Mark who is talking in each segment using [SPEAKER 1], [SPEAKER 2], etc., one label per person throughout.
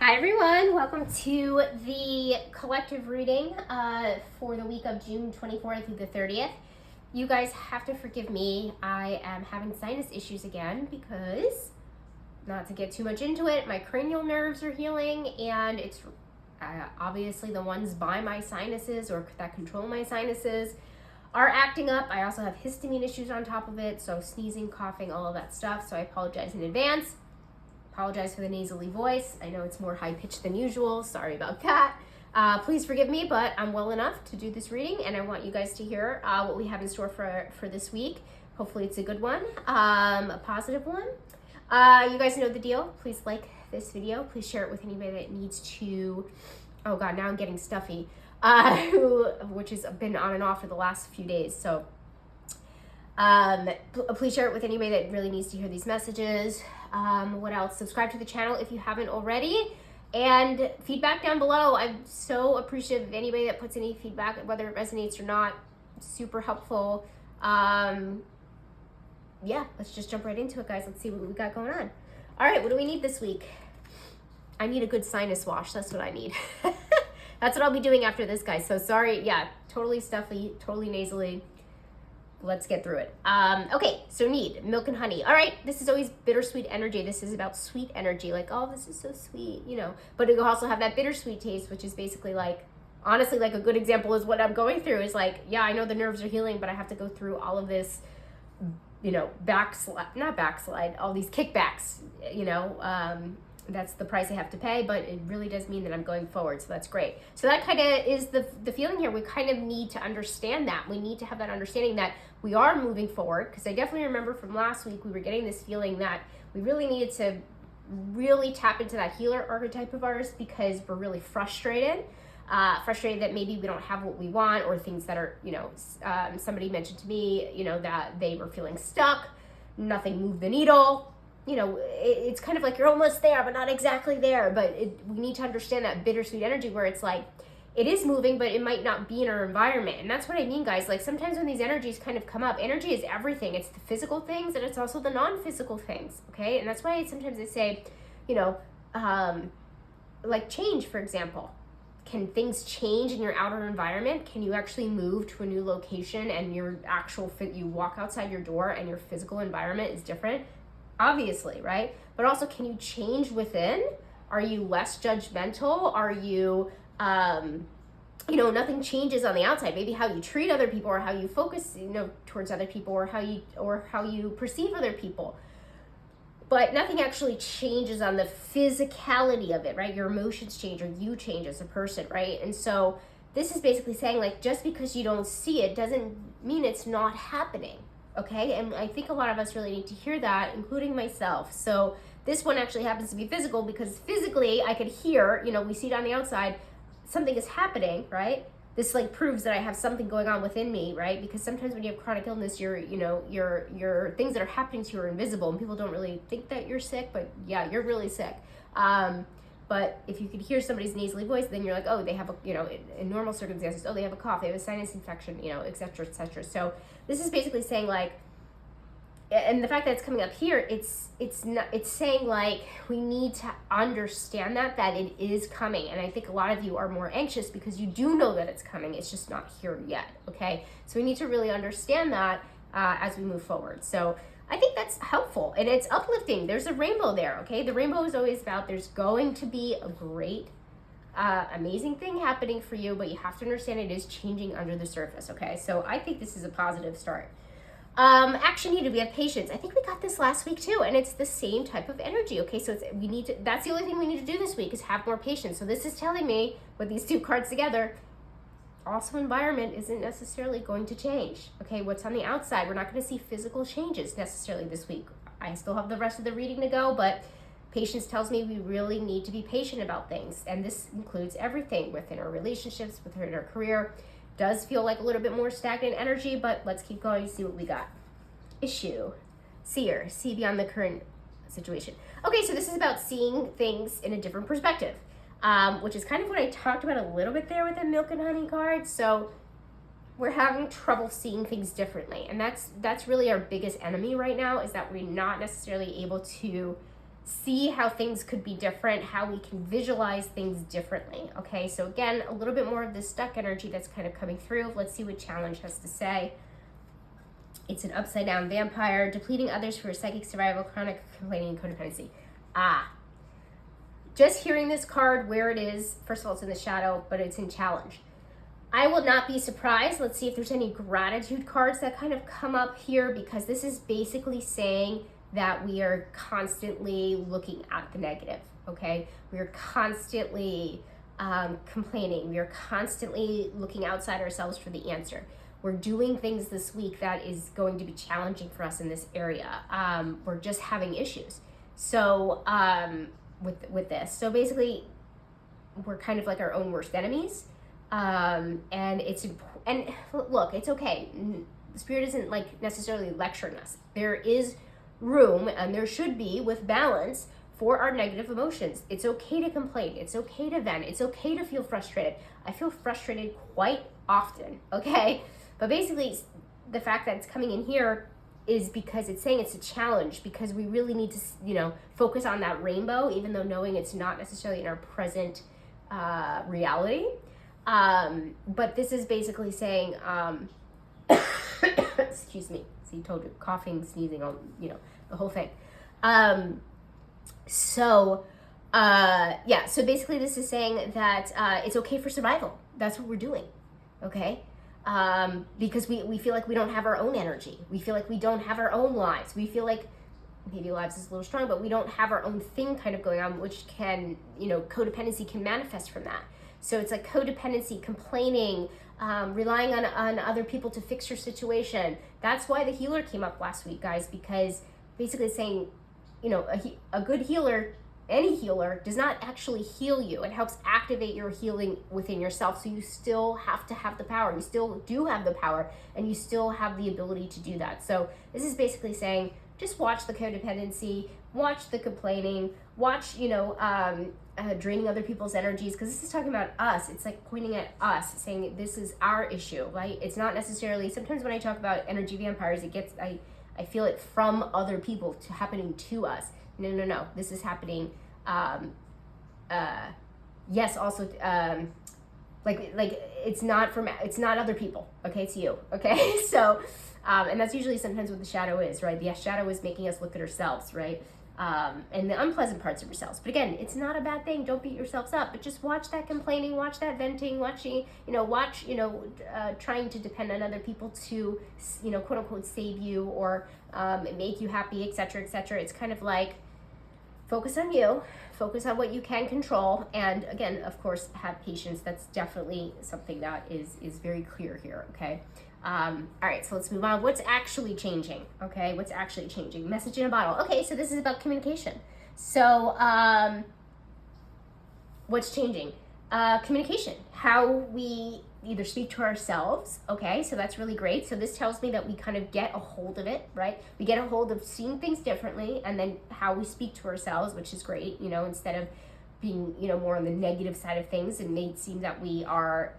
[SPEAKER 1] Hi everyone, welcome to the collective reading for the week of June 24th through the 30th. You guys have to forgive me, I am having sinus issues again because, not to get too much into it, my cranial nerves are healing and it's obviously the ones by my sinuses or that control my sinuses are acting up. I also have histamine issues on top of it, so sneezing, coughing, all of that stuff, so I apologize in advance. Apologize for the nasally voice. I know it's more high-pitched than usual. Sorry about that. Please forgive me, but I'm well enough to do this reading, and I want you guys to hear what we have in store for this week. Hopefully it's a good one, a positive one. You guys know the deal. Please like this video. Please share it with anybody that needs to. Oh God, now I'm getting stuffy, which has been on and off for the last few days. So please share it with anybody that really needs to hear these messages. What else? Subscribe to the channel if you haven't already, and feedback down below. I'm so appreciative of anybody that puts any feedback, whether it resonates or not. Super helpful. Yeah, let's just jump right into it, guys. Let's see what we got going on. All right, what do we need this week? I need a good sinus wash. That's what I need. That's what I'll be doing after this, guys. So sorry. Yeah, totally stuffy, totally nasally. Let's get through it. Okay, so need milk and honey. All right, this is always bittersweet energy. This is about sweet energy, like, oh, this is so sweet, you know. But it will also have that bittersweet taste, which is basically like, honestly, like a good example is what I'm going through is like, yeah, I know the nerves are healing, but I have to go through all of this, you know, not backslide, all these kickbacks, you know. That's the price I have to pay, but it really does mean that I'm going forward, so that's great. So that kind of is the feeling here. We kind of need to understand that. We need to have that understanding that we are moving forward, because I definitely remember from last week we were getting this feeling that we really needed to really tap into that healer archetype of ours because we're really frustrated. Frustrated that maybe we don't have what we want, or things that are, you know, somebody mentioned to me, you know, that they were feeling stuck, nothing moved the needle. You know, it's kind of like you're almost there, but not exactly there. But we need to understand that bittersweet energy where it's like, it is moving, but it might not be in our environment. And that's what I mean, guys. Like sometimes when these energies kind of come up, energy is everything. It's the physical things and it's also the non-physical things, okay? And that's why sometimes I say, you know, like change, for example. Can things change in your outer environment? Can you actually move to a new location and your actual you walk outside your door and your physical environment is different? Obviously, right? But also, can you change within? Are you less judgmental? Are you, you know, nothing changes on the outside. Maybe how you treat other people, or how you focus, you know, towards other people, or how you perceive other people. But nothing actually changes on the physicality of it, right? Your emotions change, or you change as a person, right? And so this is basically saying, like, just because you don't see it doesn't mean it's not happening. Okay, and I think a lot of us really need to hear that, including myself. So this one actually happens to be physical, because physically I could hear, you know, we see it on the outside, something is happening, right? This like proves that I have something going on within me, right? Because sometimes when you have chronic illness, your things that are happening to you are invisible, and people don't really think that you're sick, but yeah, you're really sick. But if you could hear somebody's nasally voice, then you're like, oh, they have a, you know, in normal circumstances, oh, they have a cough, they have a sinus infection, you know, et cetera, et cetera. So this is basically saying, like, and the fact that it's coming up here, it's saying, like, we need to understand that it is coming. And I think a lot of you are more anxious because you do know that it's coming. It's just not here yet, okay? So we need to really understand that as we move forward. So I think that's helpful, and it's uplifting. There's a rainbow there, okay? The rainbow is always about there's going to be a great, amazing thing happening for you, but you have to understand it is changing under the surface, okay? So I think this is a positive start. Action needed. We have patience. I think we got this last week too, and it's the same type of energy, okay? So that's the only thing we need to do this week is have more patience. So this is telling me, with these two cards together, also environment isn't necessarily going to change, okay? What's on the outside, we're not going to see physical changes necessarily this week. I still have the rest of the reading to go, but patience tells me we really need to be patient about things, and this includes everything within our relationships, within our career. Does feel like a little bit more stagnant energy, but let's keep going and see what we got. Issue. Seer. See beyond the current situation. Okay, so this is about seeing things in a different perspective. Which is kind of what I talked about a little bit there with the milk and honey card. So we're having trouble seeing things differently, and that's really our biggest enemy right now, is that we're not necessarily able to see how things could be different, how we can visualize things differently. Okay, so again, a little bit more of this stuck energy that's kind of coming through. Let's see what challenge has to say. It's an upside down vampire, depleting others for psychic survival, chronic complaining, and codependency. Just hearing this card where it is, first of all, it's in the shadow, but it's in challenge. I will not be surprised. Let's see if there's any gratitude cards that kind of come up here, because this is basically saying that we are constantly looking at the negative, okay? We are constantly complaining. We are constantly looking outside ourselves for the answer. We're doing things this week that is going to be challenging for us in this area. We're just having issues. So with this, so basically, we're kind of like our own worst enemies. And look, it's okay. The Spirit isn't like necessarily lecturing us. There is room, and there should be, with balance, for our negative emotions. It's okay to complain. It's okay to vent. It's okay to feel frustrated. I feel frustrated quite often, okay? But basically, the fact that it's coming in here is because it's saying it's a challenge, because we really need to, focus on that rainbow, even though knowing it's not necessarily in our present reality. But this is basically saying, excuse me, see, told you, coughing, sneezing, the whole thing. So basically this is saying that it's okay for survival. That's what we're doing, okay? Because we feel like we don't have our own energy. We feel like we don't have our own lives. We feel like, maybe lives is a little strong, but we don't have our own thing kind of going on, which can, codependency can manifest from that. So it's like codependency, complaining, relying on other people to fix your situation. That's why the healer came up last week, guys, because basically it's saying, a good healer, any healer, does not actually heal you. It helps activate your healing within yourself. So you still have to have the power. You still do have the power, and you still have the ability to do that. So this is basically saying, just watch the codependency, watch the complaining, watch, draining other people's energies, because this is talking about us. It's like pointing at us, saying this is our issue, right? It's not necessarily, sometimes when I talk about energy vampires, I feel it from other people to happening to us. No. This is happening, yes, also, like it's not other people, okay? It's you, okay? So, and that's usually sometimes what the shadow is, right? The shadow is making us look at ourselves, right? And the unpleasant parts of yourselves. But again, it's not a bad thing. Don't beat yourselves up, but just watch that complaining, watch that venting, trying to depend on other people to, quote unquote, save you or make you happy, etc., etc. It's kind of like, focus on you, focus on what you can control, and again, of course, have patience. That's definitely something that is very clear here, okay? All right, so let's move on. What's actually changing, okay? What's actually changing? Message in a bottle. Okay, so this is about communication. So what's changing? Communication, how we either speak to ourselves, okay? So that's really great. So this tells me that we kind of get a hold of it, right? We get a hold of seeing things differently, and then how we speak to ourselves, which is great, instead of being, more on the negative side of things. It may seem that we are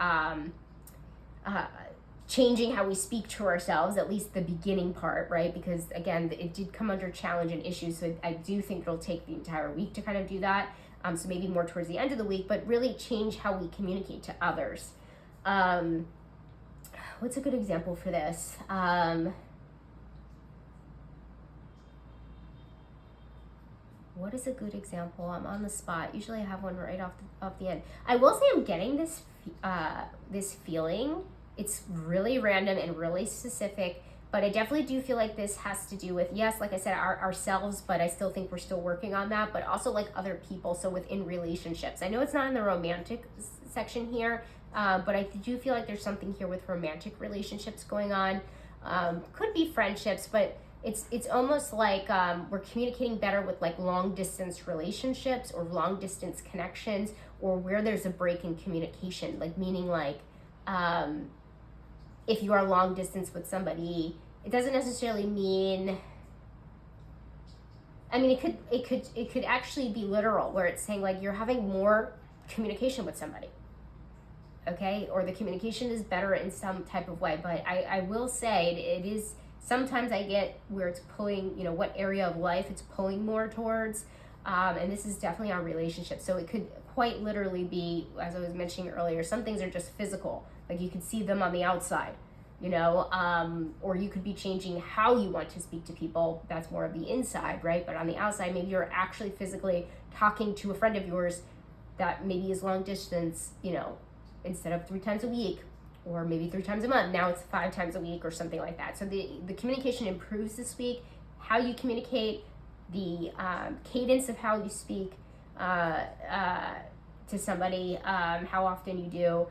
[SPEAKER 1] changing how we speak to ourselves, at least the beginning part, right? Because again, it did come under challenge and issues, so I do think it'll take the entire week to kind of do that. So maybe more towards the end of the week, but really change how we communicate to others. What's a good example for this? What is a good example? I'm on the spot. Usually I have one right off the end. I will say I'm getting this feeling. It's really random and really specific, but I definitely do feel like this has to do with, yes, like I said, ourselves, but I still think we're still working on that, but also like other people, so within relationships. I know it's not in the romantic section here, but I do feel like there's something here with romantic relationships going on. Could be friendships, but it's almost like we're communicating better with like long distance relationships or long distance connections, or where there's a break in communication, like meaning like, if you are long distance with somebody, it doesn't necessarily mean, I mean, it could actually be literal, where it's saying like you're having more communication with somebody, okay? Or the communication is better in some type of way. But I will say it is, sometimes I get where it's pulling, what area of life it's pulling more towards. And this is definitely our relationship. So it could quite literally be, as I was mentioning earlier, some things are just physical. Like you can see them on the outside, or you could be changing how you want to speak to people. That's more of the inside, right? But on the outside, maybe you're actually physically talking to a friend of yours that maybe is long distance, instead of 3 times a week, or maybe 3 times a month, now it's 5 times a week or something like that. So the communication improves this week. How you communicate, the cadence of how you speak to somebody, how often you do,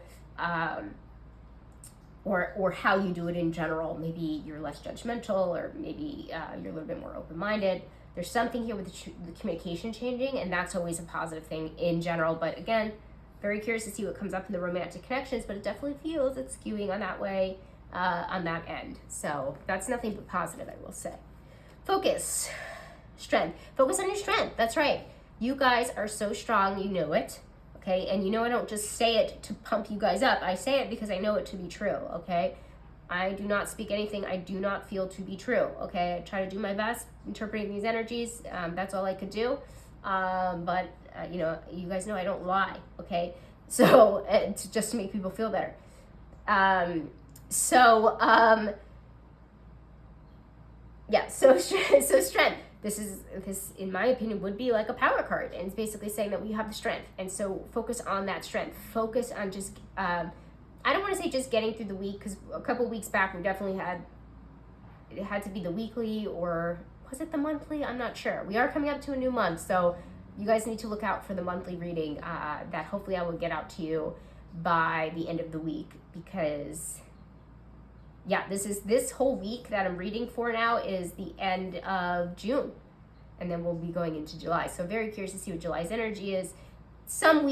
[SPEAKER 1] or how you do it in general. Maybe you're less judgmental, or maybe you're a little bit more open-minded. There's something here with the communication changing, and that's always a positive thing in general. But again, very curious to see what comes up in the romantic connections, but it definitely feels it's skewing on that way, on that end. So that's nothing but positive, I will say. Focus. Strength. Focus on your strength. That's right. You guys are so strong, you know it. Okay, and I don't just say it to pump you guys up. I say it because I know it to be true, okay? I do not speak anything I do not feel to be true, okay? I try to do my best interpreting these energies. That's all I could do. But you guys know I don't lie, okay? So, just to make people feel better. So strength. This, in my opinion, would be like a power card, and it's basically saying that we have the strength, and so focus on that strength. Focus on just, I don't want to say just getting through the week, because a couple weeks back we definitely it had to be the weekly, or was it the monthly? I'm not sure. We are coming up to a new month, so you guys need to look out for the monthly reading that hopefully I will get out to you by the end of the week, because this whole week that I'm reading for now is the end of June, and then we'll be going into July. So very curious to see what July's energy is. Some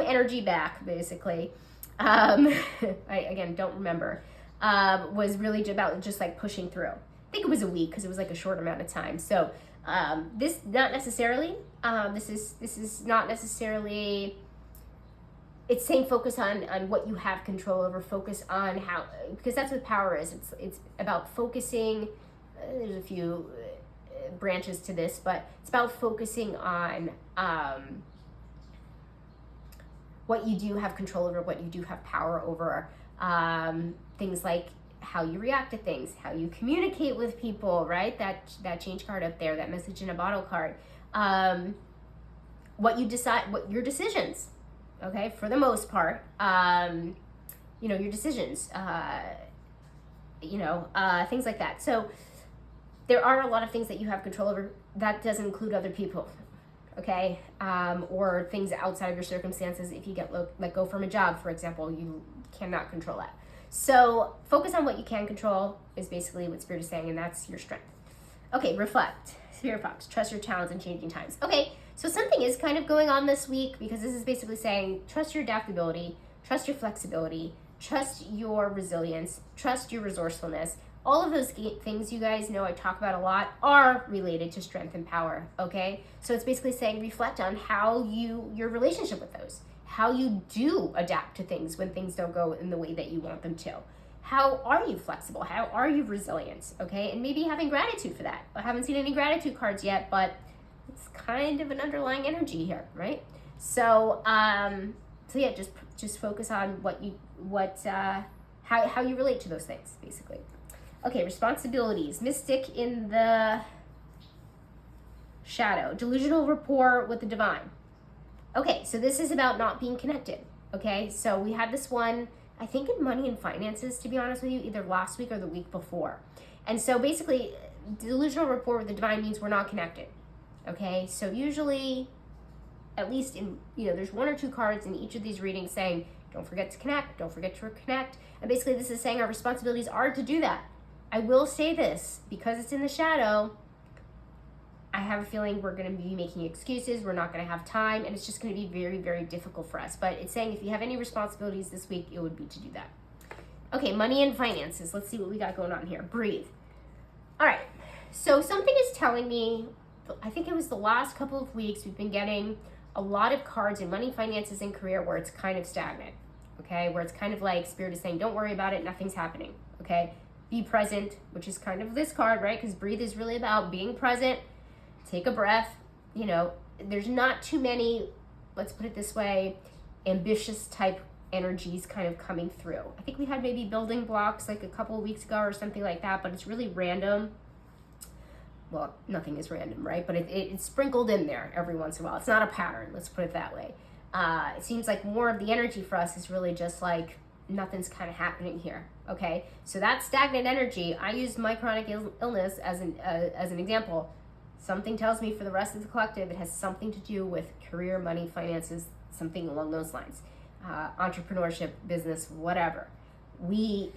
[SPEAKER 1] energy back, basically. I again don't remember. Was really about just like pushing through. I think it was a week because it was like a short amount of time. So this not necessarily. This is not necessarily. It's saying focus on what you have control over. Focus on how, because that's what power is. It's about focusing. There's a few branches to this, but it's about focusing on what you do have control over, what you do have power over. Things like how you react to things, how you communicate with people, right? That change card up there, that message in a bottle card. What you decide, what your decisions. Okay, for the most part, your decisions, things like that. So there are a lot of things that you have control over. That doesn't include other people, okay, or things outside of your circumstances. If you get let go from a job, for example, you cannot control that. So focus on what you can control is basically what Spirit is saying, and that's your strength. Okay, reflect. Spirit Fox, trust your talents in changing times. Okay, so something is kind of going on this week, because this is basically saying trust your adaptability, trust your flexibility, trust your resilience, trust your resourcefulness. All of those things you guys know I talk about a lot are related to strength and power, okay? So it's basically saying reflect on how your relationship with those, how you do adapt to things when things don't go in the way that you want them to. How are you flexible? How are you resilient? Okay, and maybe having gratitude for that. I haven't seen any gratitude cards yet, but it's kind of an underlying energy here, right? So, just focus on how you relate to those things, basically. Okay, responsibilities. Mystic in the shadow. Delusional rapport with the divine. Okay, so this is about not being connected. Okay, so we had this one, I think in money and finances, to be honest with you, either last week or the week before. And so basically, delusional rapport with the divine means we're not connected. Okay, so usually, at least in, there's 1 or 2 cards in each of these readings saying, don't forget to connect, don't forget to reconnect. And basically this is saying our responsibilities are to do that. I will say this, because it's in the shadow, I have a feeling we're going to be making excuses, we're not going to have time, and it's just going to be very, very difficult for us. But it's saying if you have any responsibilities this week, it would be to do that. Okay, money and finances. Let's see what we got going on here. Breathe. All right, so something is telling me, I think it was the last couple of weeks, we've been getting a lot of cards in money, finances, and career where it's kind of stagnant, okay? Where it's kind of like Spirit is saying, don't worry about it, nothing's happening, okay? Be present, which is kind of this card, right? Because breathe is really about being present. Take a breath, there's not too many, let's put it this way, ambitious type energies kind of coming through. I think we had maybe building blocks like a couple of weeks ago or something like that, but it's really random. Well, nothing is random, right? But it's sprinkled in there every once in a while. It's not a pattern, let's put it that way. It seems like more of the energy for us is really just like nothing's kind of happening here, okay? So that stagnant energy, I used my chronic illness as an example. Something tells me for the rest of the collective, it has something to do with career, money, finances, something along those lines. Entrepreneurship, business, whatever. We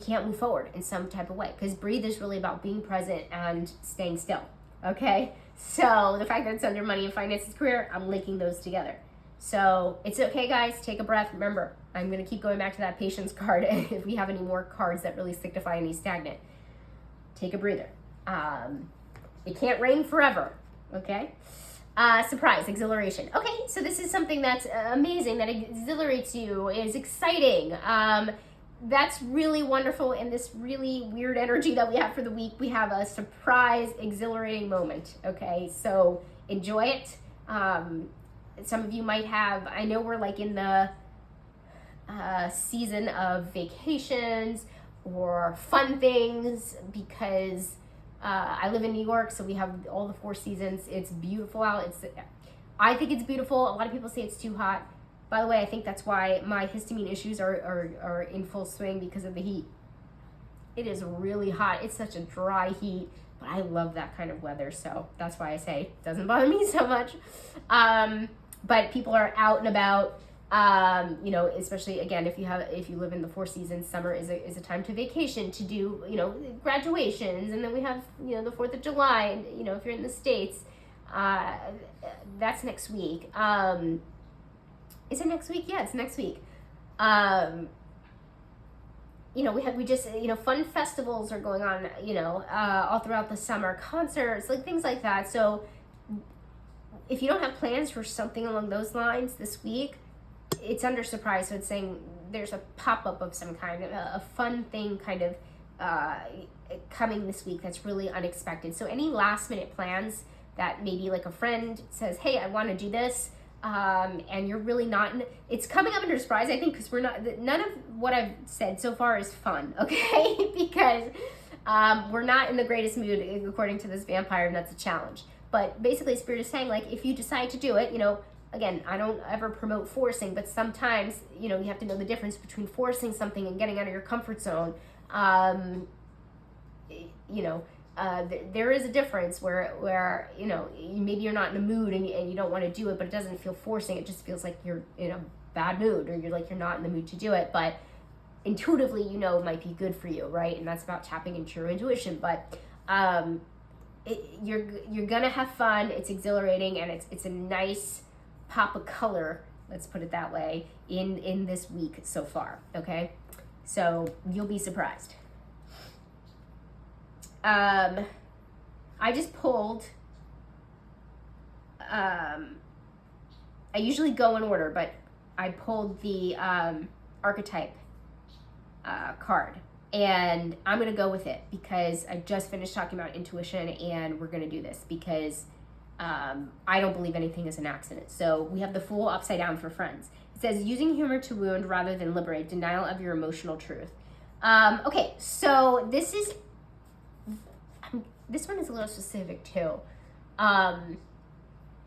[SPEAKER 1] can't move forward in some type of way, because breathe is really about being present and staying still, okay? So the fact that it's under money and finances, career, I'm linking those together. So it's okay, guys, take a breath. Remember, I'm going to keep going back to that patience card if we have any more cards that really signify any stagnant. Take a breather. It can't rain forever, okay? Surprise, exhilaration. Okay, so this is something that's amazing, that exhilarates you, is exciting. That's really wonderful. In this really weird energy that we have for the week, we have a surprise, exhilarating moment, okay? So enjoy it. Some of you might have, I know we're like in the season of vacations or fun things, because I live in New York, so we have all the 4 seasons. It's beautiful out. I think it's beautiful. A lot of people say it's too hot. By the way, I think that's why my histamine issues are in full swing, because of the heat. It is really hot. It's such a dry heat, but I love that kind of weather, so that's why I say it doesn't bother me so much. But people are out and about. Especially again, if you live in the 4 seasons, summer is a time to vacation, to do, graduations, and then we have, the 4th of July, and, if you're in the States, that's next week. Is it next week? Yeah, it's next week. Fun festivals are going on, all throughout the summer, concerts, like things like that. So if you don't have plans for something along those lines this week, it's under surprise. So it's saying there's a pop-up of some kind of a fun thing kind of coming this week that's really unexpected. So any last minute plans that maybe like a friend says, hey, I want to do this, and you're really not it's coming up under surprise, I think, because none of what I've said so far is fun, okay? Because we're not in the greatest mood, according to this vampire, and that's a challenge. But basically, Spirit is saying, like, if you decide to do it, again, I don't ever promote forcing, but sometimes, you have to know the difference between forcing something and getting out of your comfort zone. There is a difference where maybe you're not in a mood and you don't want to do it, but it doesn't feel forcing. It just feels like you're in a bad mood, or you're not in the mood to do it, but intuitively, it might be good for you, right? And that's about tapping into your intuition. But you're gonna have fun. It's exhilarating, and it's a nice pop of color, let's put it that way, in this week so far, okay? So you'll be surprised. I just pulled, I usually go in order, but I pulled the archetype card, and I'm going to go with it because I just finished talking about intuition, and we're going to do this because I don't believe anything is an accident. So we have the Fool upside down for friends. It says, using humor to wound rather than liberate, denial of your emotional truth. Okay, so this one is a little specific too. And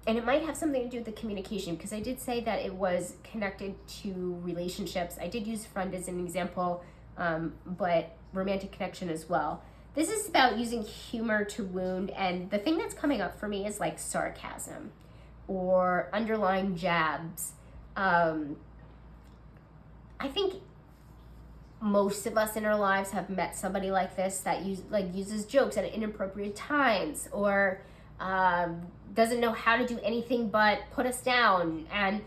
[SPEAKER 1] it might have something to do with the communication, because I did say that it was connected to relationships. I did use friend as an example, but romantic connection as well. This is about using humor to wound, and the thing that's coming up for me is like sarcasm or underlying jabs. I think most of us in our lives have met somebody like this that uses jokes at inappropriate times, or doesn't know how to do anything but put us down. And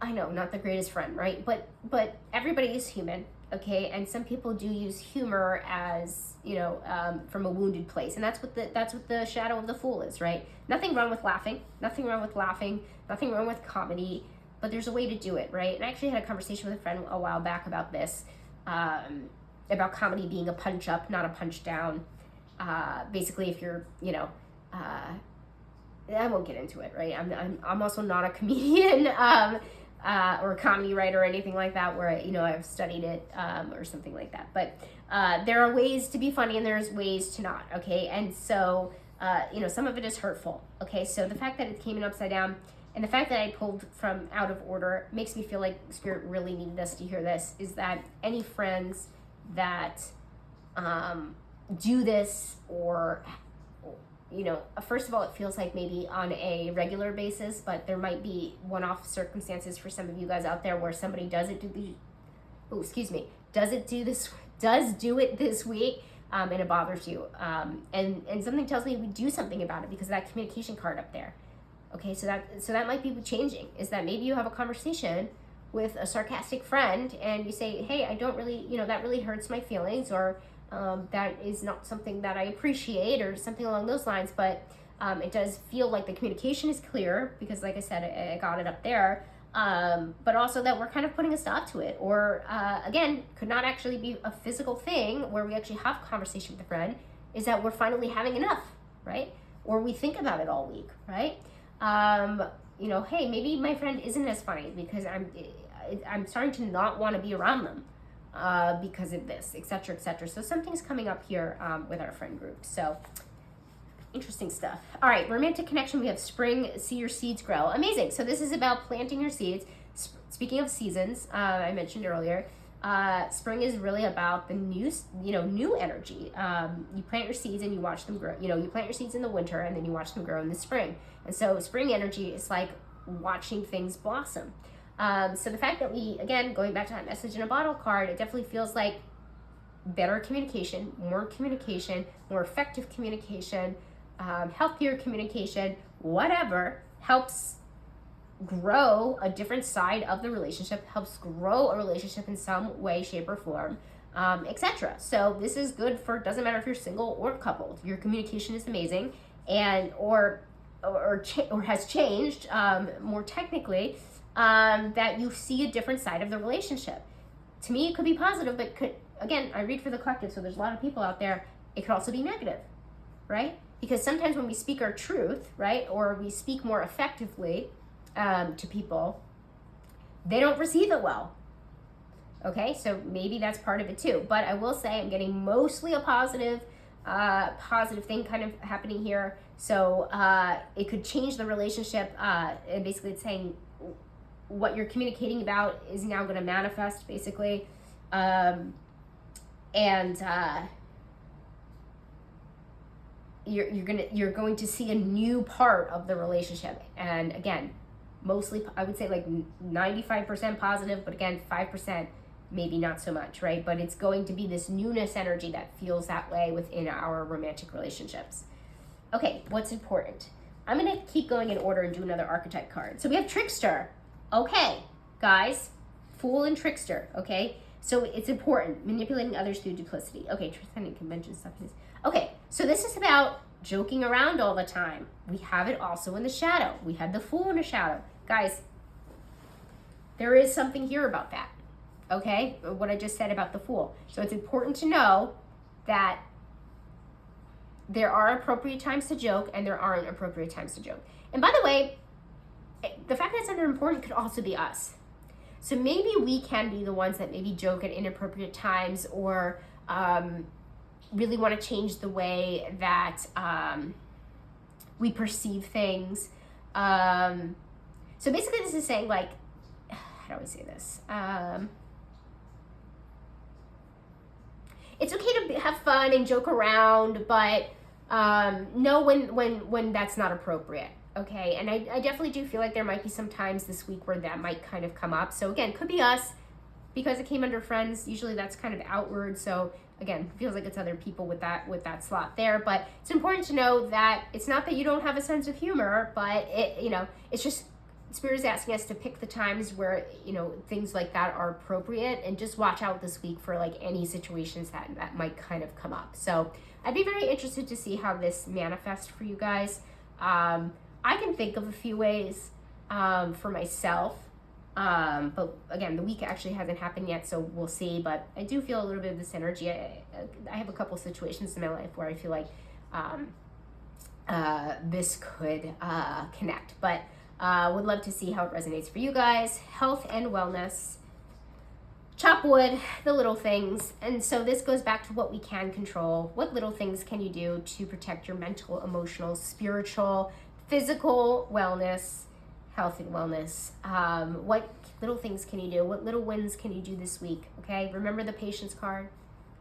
[SPEAKER 1] I know, not the greatest friend, right? But everybody is human, okay? And some people do use humor as, from a wounded place, and that's what the shadow of the Fool is, right? Nothing wrong with laughing, nothing wrong with comedy, but there's a way to do it, right? And I actually had a conversation with a friend a while back about this, about comedy being a punch up, not a punch down. Basically, if you're, I won't get into it, right? I'm also not a comedian or a comedy writer or anything like that where, I've studied it or something like that. But there are ways to be funny and there's ways to not, okay? And so, some of it is hurtful, okay? So the fact that it came in upside down and the fact that I pulled from out of order makes me feel like Spirit really needed us to hear this, is that any friends that do this or first of all, it feels like maybe on a regular basis, but there might be one-off circumstances for some of you guys out there where somebody does do it this week, and it bothers you, and something tells me we do something about it because of that communication card up there. Okay, so that might be changing. Is that maybe you have a conversation with a sarcastic friend and you say, hey, I don't really, that really hurts my feelings, or that is not something that I appreciate, or something along those lines, but it does feel like the communication is clear because, like I said, I got it up there, but also that we're kind of putting a stop to it, or again, could not actually be a physical thing where we actually have a conversation with a friend, is that we're finally having enough, right? Or we think about it all week, right? Hey, maybe my friend isn't as funny because I'm starting to not want to be around them because of this, etc., etc. So something's coming up here with our friend group. So interesting stuff. All right, romantic connection. We have spring, see your seeds grow. Amazing. So this is about planting your seeds. Speaking of seasons, I mentioned earlier, spring is really about the new energy. You plant your seeds and you watch them grow. You plant your seeds in the winter and then you watch them grow in the spring. And so spring energy is like watching things blossom. So the fact that we, again, going back to that message in a bottle card, it definitely feels like better communication, more effective communication, healthier communication, whatever helps grow a different side of the relationship, helps grow a relationship in some way, shape, or form, etc. So this is good for, doesn't matter if you're single or coupled. Your communication is amazing, and or has changed more technically. That you see a different side of the relationship. To me, it could be positive, but again, I read for the collective, so there's a lot of people out there. It could also be negative, right? Because sometimes when we speak our truth, right, or we speak more effectively to people, they don't receive it well. Okay, so maybe that's part of it too. But I will say I'm getting mostly a positive thing kind of happening here. So it could change the relationship. And basically, it's saying what you're communicating about is now going to manifest, basically, and you're going to see a new part of the relationship. And again, mostly I would say like 95% positive, but again 5% maybe not so much, right? But it's going to be this newness energy that feels that way within our romantic relationships. Okay, what's important? I'm going to keep going in order and do another archetype card. So we have Trickster. Okay, guys, Fool and Trickster, okay? So it's important, manipulating others through duplicity. Okay, transcendent convention stuff is. Okay, so this is about joking around all the time. We have it also in the shadow. We have the Fool in the shadow. Guys, there is something here about that, okay? What I just said about the Fool. So it's important to know that there are appropriate times to joke and there aren't appropriate times to joke. And by the way, the fact that it's under important could also be us. So maybe we can be the ones that maybe joke at inappropriate times, or really want to change the way that we perceive things. So basically this is saying, like, how do I say this? It's okay to have fun and joke around, but know when that's not appropriate. Okay, and I definitely do feel like there might be some times this week where that might kind of come up. So again, could be us, because it came under friends. Usually that's kind of outward. So again, feels like it's other people with that slot there. But it's important to know that it's not that you don't have a sense of humor, but it's just Spirit is asking us to pick the times where things like that are appropriate, and just watch out this week for like any situations that might kind of come up. So I'd be very interested to see how this manifests for you guys. I can think of a few ways for myself, but again, the week actually hasn't happened yet, so we'll see. But I do feel a little bit of this energy. I have a couple situations in my life where I feel like this could connect. But would love to see how it resonates for you guys. Health and wellness. Chop wood, the little things. And so this goes back to what we can control. What little things can you do to protect your mental, emotional, spiritual, physical wellness, health and wellness? What little things can you do? What little wins can you do this week? Okay, remember the patience card.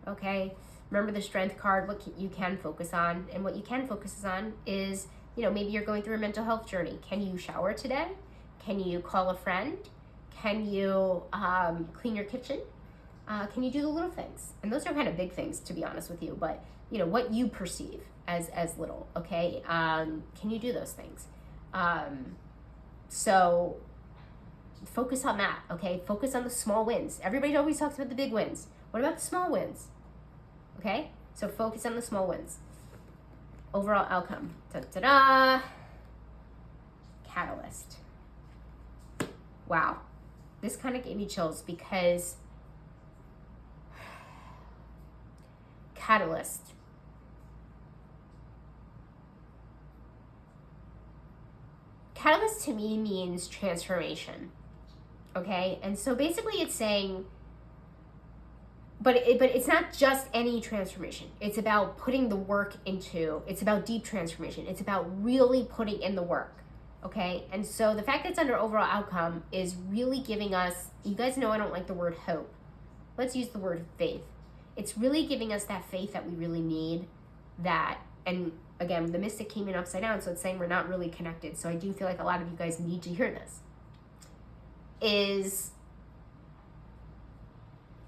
[SPEAKER 1] Okay, remember the strength card. What you can focus on, and what you can focus on is, maybe you're going through a mental health journey. Can you shower today? Can you call a friend? Can you clean your kitchen? Can you do the little things? And those are kind of big things, to be honest with you, but what you perceive as little, okay? Can you do those things? So focus on that, okay? Focus on the small wins. Everybody always talks about the big wins. What about the small wins? Okay? So focus on the small wins. Overall outcome. Ta-da! Catalyst. Wow. This kind of gave me chills because catalyst. Catalyst to me means transformation. Okay? And so basically it's saying, but it's not just any transformation. It's about putting the work into, it's about deep transformation. It's about really putting in the work. Okay, and so the fact that it's under overall outcome is really giving us, you guys know I don't like the word hope. Let's use the word faith. It's really giving us that faith that we really need, that, and again, the mystic came in upside down, so it's saying we're not really connected. So I do feel like a lot of you guys need to hear this. Is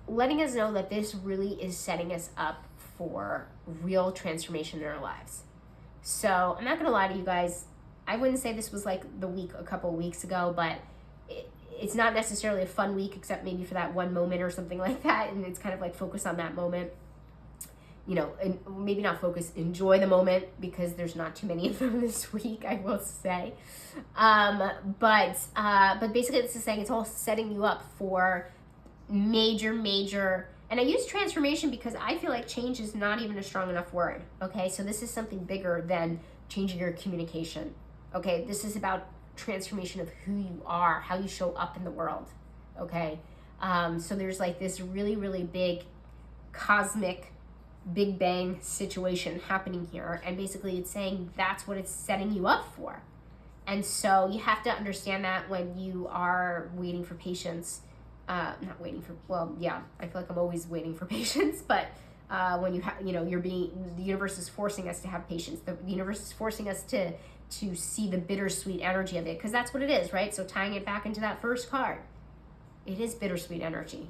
[SPEAKER 1] letting us know that this really is setting us up for real transformation in our lives. So I'm not gonna lie to you guys, I wouldn't say this was like the week a couple of weeks ago, but it's not necessarily a fun week except maybe for that one moment or something like that. And it's kind of like focus on that moment, and maybe not focus, enjoy the moment, because there's not too many of them this week, I will say. But basically this is saying it's all setting you up for major, and I use transformation because I feel like change is not even a strong enough word. Okay, so this is something bigger than changing your communication. Okay, this is about transformation of who you are, how you show up in the world. Okay, so there's like this really big cosmic big bang situation happening here, and basically it's saying that's what it's setting you up for. And so you have to understand that when you are waiting for patience, not waiting for, well, yeah, I feel like I'm always waiting for patience, but when you have, the universe is forcing us to have patience. The universe is forcing us to see the bittersweet energy of it, because that's what it is, right? So tying it back into that first card, it is bittersweet energy.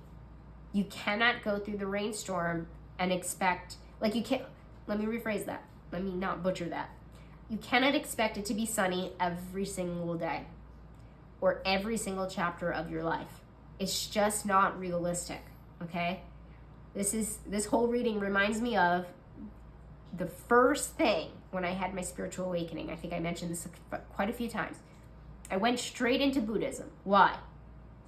[SPEAKER 1] You cannot go through the rainstorm and expect, let me rephrase that. Let me not butcher that. You cannot expect it to be sunny every single day or every single chapter of your life. It's just not realistic, okay? This whole reading reminds me of the first thing when I had my spiritual awakening. I think I mentioned this quite a few times. I went straight into Buddhism. Why?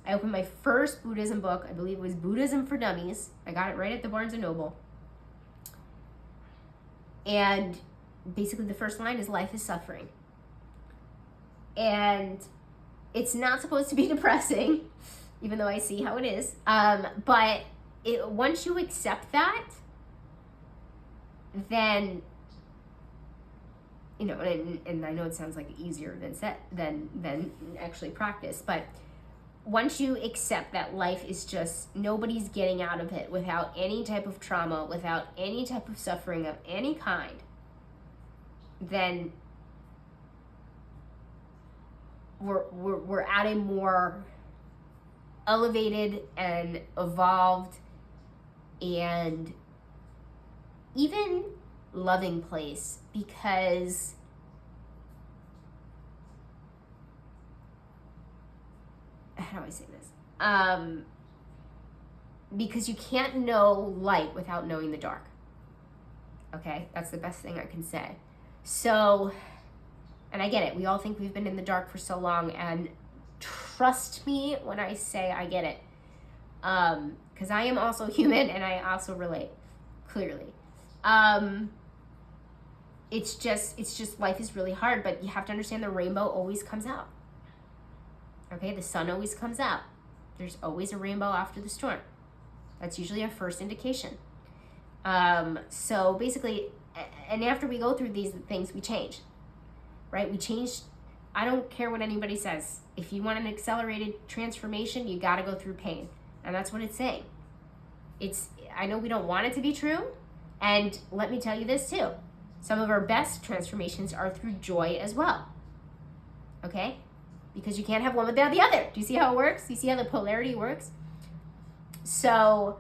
[SPEAKER 1] I opened my first Buddhism book. I believe it was Buddhism for Dummies. I got it right at the Barnes & Noble. And basically the first line is life is suffering. And it's not supposed to be depressing, even though I see how it is. But once you accept that, then, and I know it sounds like easier than actually practice, but once you accept that life is just, nobody's getting out of it without any type of trauma, without any type of suffering of any kind, then we're at a more elevated and evolved and even loving place, because how do I say this? Because you can't know light without knowing the dark. Okay, that's the best thing I can say. So, and I get it. We all think we've been in the dark for so long, and trust me when I say I get it. Because I am also human and I also relate, clearly. it's just life is really hard, but you have to understand the rainbow always comes out. Okay, the sun always comes out. There's always a rainbow after the storm. That's usually our first indication. So basically, and after we go through these things, we change, right? We change. I don't care what anybody says. If you want an accelerated transformation, you got to go through pain. And that's what it's saying. I know we don't want it to be true. And let me tell you this too. Some of our best transformations are through joy as well. Okay? Because you can't have one without the other. Do you see how it works? Do you see how the polarity works? So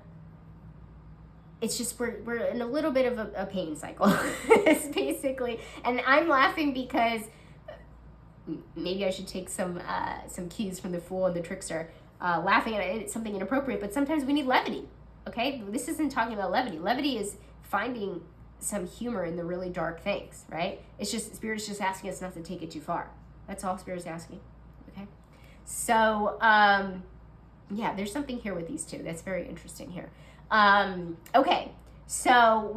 [SPEAKER 1] it's just we're in a little bit of a pain cycle. It's basically, and I'm laughing because maybe I should take some cues from the fool and the trickster, laughing at something inappropriate, but sometimes we need levity. Okay, this isn't talking about levity. Levity is finding some humor in the really dark things, right? It's just Spirit's just asking us not to take it too far. That's all Spirit's asking. Okay, so yeah, there's something here with these two that's very interesting here. Okay, so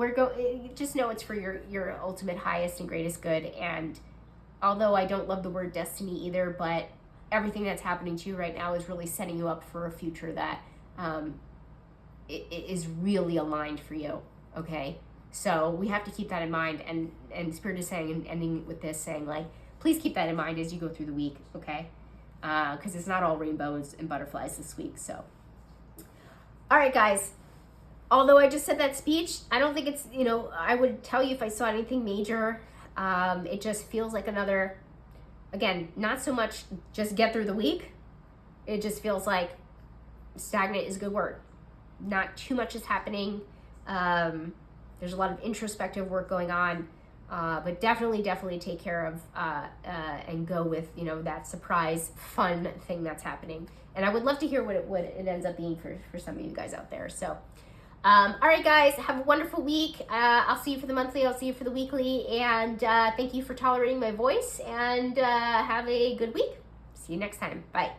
[SPEAKER 1] just know it's for your ultimate highest and greatest good. And although I don't love the word destiny either, but everything that's happening to you right now is really setting you up for a future that it is really aligned for you. Okay, so we have to keep that in mind. And Spirit is saying, and ending with this, saying like, please keep that in mind as you go through the week. Okay, because it's not all rainbows and butterflies this week. So, all right, guys. Although I just said that speech, I don't think it's, I would tell you if I saw anything major. It just feels like another, again, not so much just get through the week. It just feels like stagnant is a good word. Not too much is happening. There's a lot of introspective work going on, but definitely take care of and go with, that surprise fun thing that's happening. And I would love to hear what it ends up being for some of you guys out there. So, all right, guys, have a wonderful week. I'll see you for the monthly. I'll see you for the weekly. And thank you for tolerating my voice. And have a good week. See you next time. Bye.